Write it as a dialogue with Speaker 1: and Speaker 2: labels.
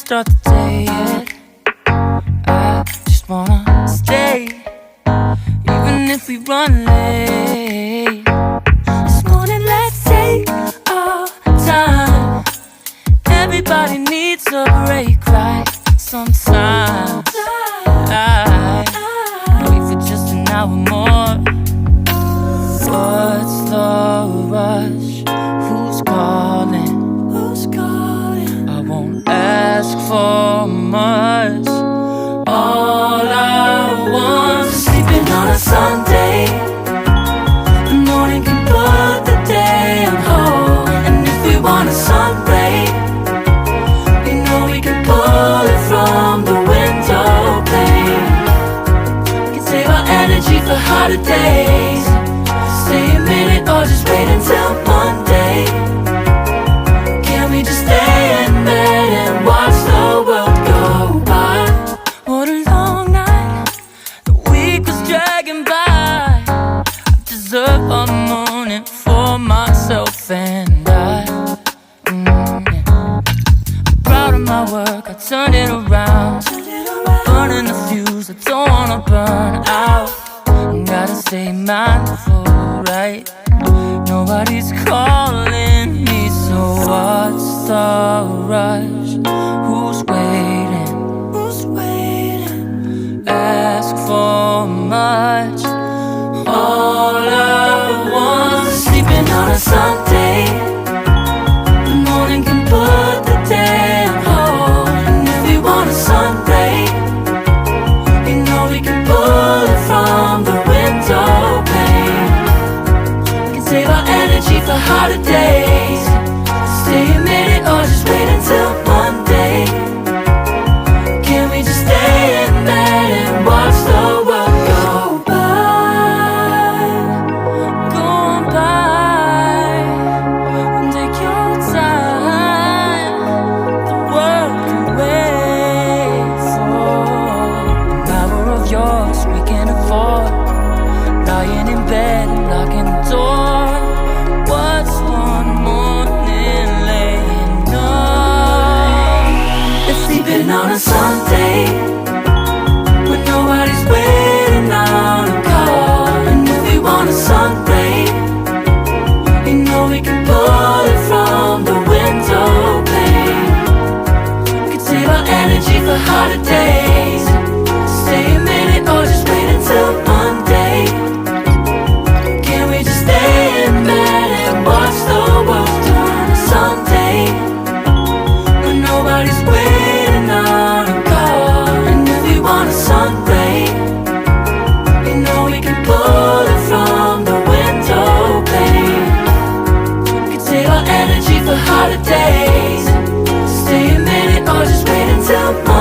Speaker 1: start the day yet. I just wanna stay, even if we run late. This morning let's take our time. Everybody needs a break, right? Sometimes I wait for just an hour more. What's the rush? Who's calling? Who's calling? I won't ask for much. All I want is sleeping on a Sunday. The morning can put the day on hold. And if we want a sun ray, we know we can pull it from the window pane. We can save our energy for harder days. Stay a minute or just wait until Monday. Can we just stay in bed and watch the world go by? What a long night, the week was dragging by. I deserve a morning for myself and I. I'm proud of my work, I turned it around. I'm burning the fuse, I don't wanna burn out. Gotta stay mindful, right? Nobody's calling me, so what's the rush? Who's waiting? Who's waiting? Ask for much. All I want is sleeping on a Sunday. The morning can put the day on hold. And if we want a sun ray, you know we can pull it from the window pane. We can save our energy for harder days. Stay a minute or just wait until Monday. Can we just stay in bed and watch the world go by? Go on by and take your time. The world can wait for an hour of yours we can afford. Lying in bed and locking the door. What's one morning laying up? It's sleeping on a Sunday when nobody's waiting on a call. And if we want a sun ray, you know we can pull it from the window pane. We can save our energy for harder days. Stay a minute or just wait until Monday. Can we just stay in bed and watch the world turn to Sunday when nobody's waiting on a call? And if we want a sun ray, you know we can pull it from the window pane. We can save our energy for harder days. Stay a minute or just wait until Monday.